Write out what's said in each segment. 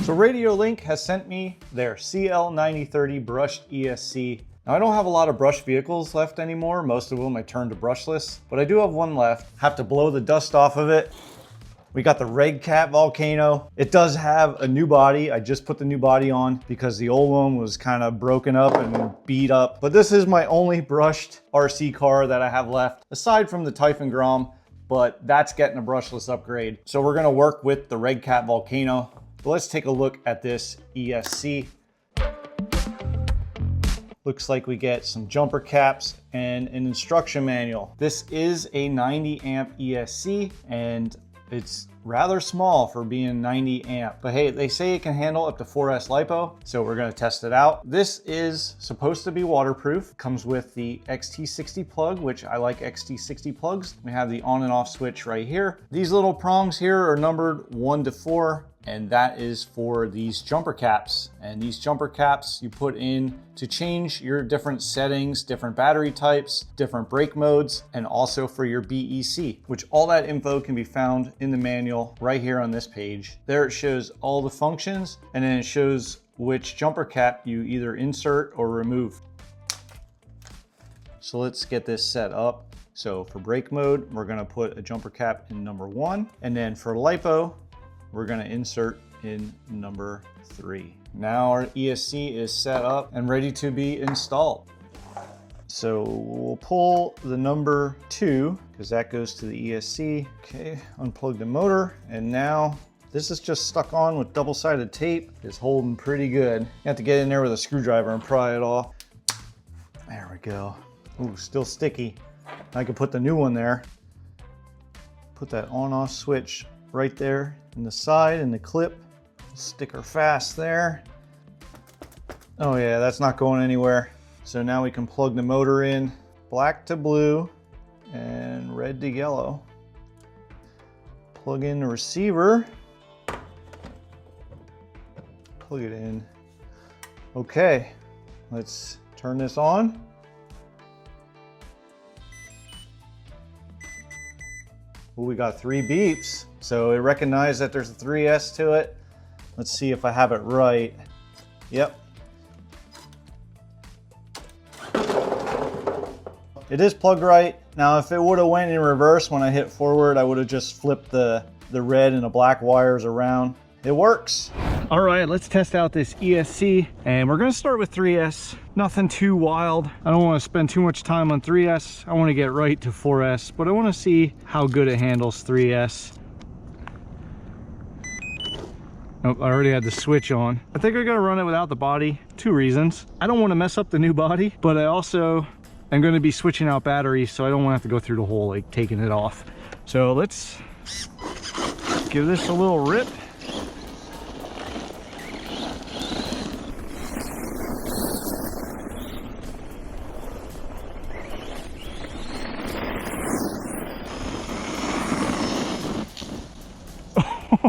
So Radiolink has sent me their CL9030 brushed ESC. Now I don't have a lot of brushed vehicles left anymore. Most of them I turned to brushless, but I do have one left. Have to blow the dust off of it. We got the Red Cat Volcano. It does have a new body. I just put the new body on because the old one was kind of broken up and beat up. But this is my only brushed RC car that I have left, aside from the Typhon Grom, but that's getting a brushless upgrade. So we're gonna work with the Red Cat Volcano. But let's take a look at this ESC. Looks like we get some jumper caps and an instruction manual. This is a 90 amp ESC and it's rather small for being 90 amp, but hey, they say it can handle up to 4S LiPo, so we're gonna test it out. This is supposed to be waterproof. Comes with the XT60 plug, which I like XT60 plugs. We have the on and off switch right here. These little prongs here are numbered 1 to 4, and that is for these jumper caps. And these jumper caps you put in to change your different settings, different battery types, different brake modes, and also for your BEC, which all that info can be found in the manual right here on this page. There it shows all the functions, and then it shows which jumper cap you either insert or remove. So let's get this set up. So for brake mode, we're gonna put a jumper cap in number 1, and then for LiPo, we're gonna insert in number 3. Now our ESC is set up and ready to be installed. So we'll pull the number 2 because that goes to the ESC. Okay, unplug the motor, and now this is just stuck on with double-sided tape. It's holding pretty good. You have to get in there with a screwdriver and pry it off. There we go. Ooh, still sticky. I can put the new one there. Put that on-off switch right there in the side and the clip. Stick her fast there. Oh yeah, that's not going anywhere. So now we can plug the motor in, black to blue and red to yellow. Plug in the receiver. Plug it in. Okay, let's turn this on. Ooh, we got 3 beeps. So it recognized that there's a 3S to it. Let's see if I have it right. Yep. It is plugged right. Now, if it would have went in reverse when I hit forward, I would have just flipped the red and the black wires around. It works. All right, let's test out this ESC, and we're gonna start with 3S. Nothing too wild. I don't wanna spend too much time on 3S. I wanna get right to 4S, but I wanna see how good it handles 3S. Oh, I already had the switch on. I think I'm gonna run it without the body. 2 reasons. I don't wanna mess up the new body, but I also am gonna be switching out batteries, so I don't wanna have to go through the whole, like, taking it off. So let's give this a little rip.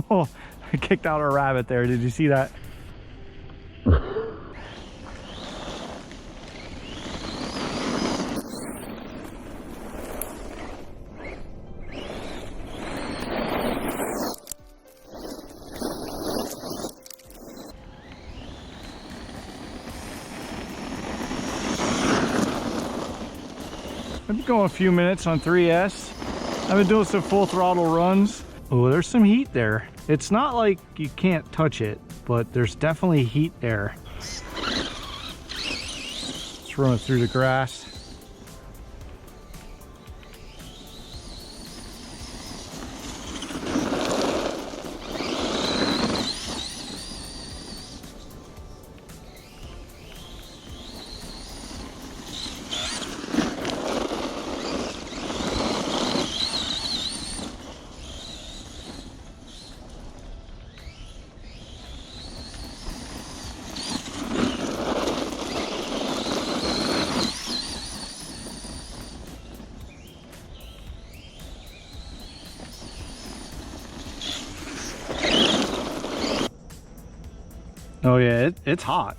Oh, I kicked out a rabbit there. Did you see that? I've been going a few minutes on 3S. I've been doing some full throttle runs. Oh, there's some heat there. It's not like you can't touch it, but there's definitely heat there. Let's run it through the grass. Oh yeah, it's hot.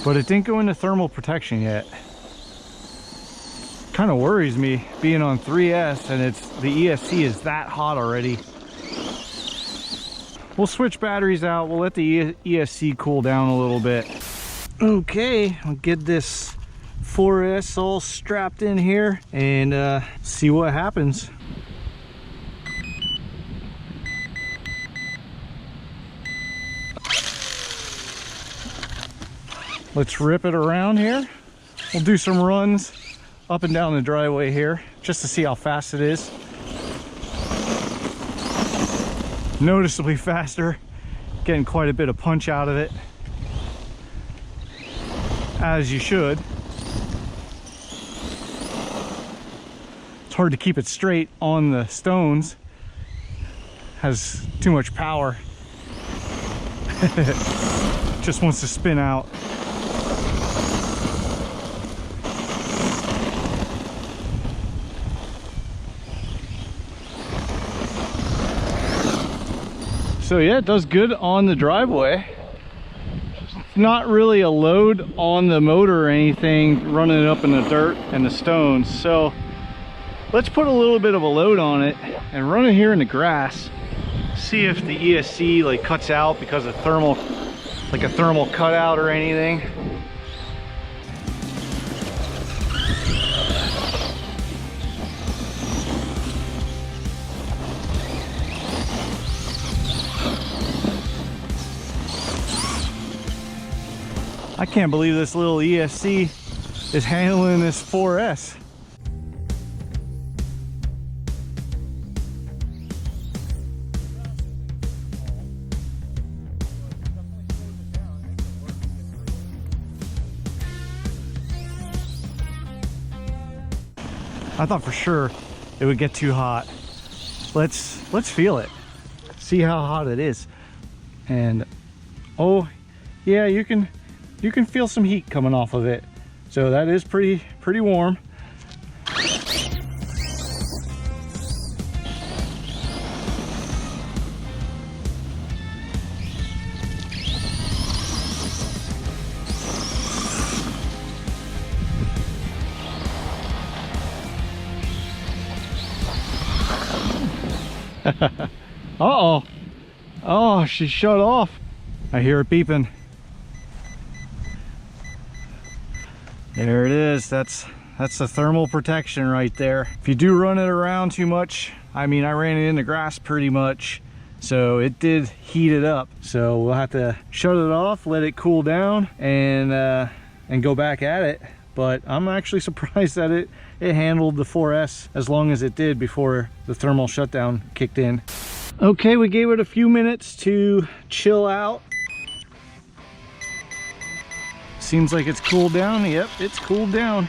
But it didn't go into thermal protection yet. Kind of worries me being on 3S and the ESC is that hot already. we'll switch batteries out. We'll let the ESC cool down a little bit. Okay, I'll get this 4S all strapped in here and see what happens. Let's rip it around here. We'll do some runs up and down the driveway here just to see how fast it is. Noticeably faster, getting quite a bit of punch out of it, as you should. It's hard to keep it straight on the stones, has too much power. Just wants to spin out. So yeah, it does good on the driveway. Not really a load on the motor or anything, running it up in the dirt and the stones. So let's put a little bit of a load on it and run it here in the grass. See if the ESC like cuts out because of thermal, like a thermal cutout or anything. I can't believe this little ESC is handling this 4S. I thought for sure it would get too hot. Let's feel it. See how hot it is. And oh yeah, you can feel some heat coming off of it. So that is pretty warm. Uh-oh. Oh, she shut off. I hear it beeping. There it is. That's the thermal protection right there. If you do run it around too much, I mean, I ran it in the grass pretty much, so it did heat it up. So we'll have to shut it off, let it cool down, and go back at it. But I'm actually surprised that it handled the 4S as long as it did before the thermal shutdown kicked in. Okay, we gave it a few minutes to chill out. Seems like it's cooled down. Yep, it's cooled down.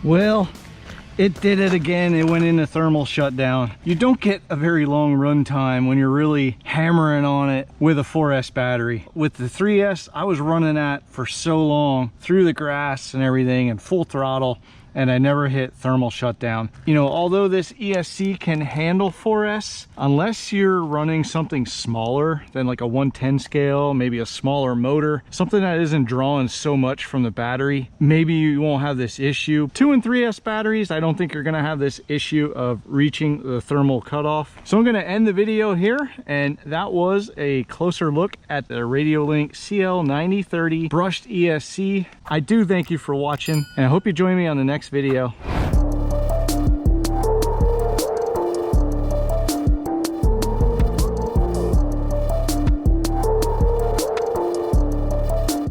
Well, it did it again. It went into thermal shutdown. You don't get a very long run time when you're really hammering on it with a 4S battery. With the 3S, I was running at for so long through the grass and everything and full throttle, and I never hit thermal shutdown. You know, although this ESC can handle 4S, unless you're running something smaller than like a 110 scale, maybe a smaller motor, something that isn't drawing so much from the battery, maybe you won't have this issue. 2 and 3S batteries, I don't think you're gonna have this issue of reaching the thermal cutoff. So I'm gonna end the video here, and that was a closer look at the Radiolink CL9030 brushed ESC. I do thank you for watching, and I hope you join me on the next video.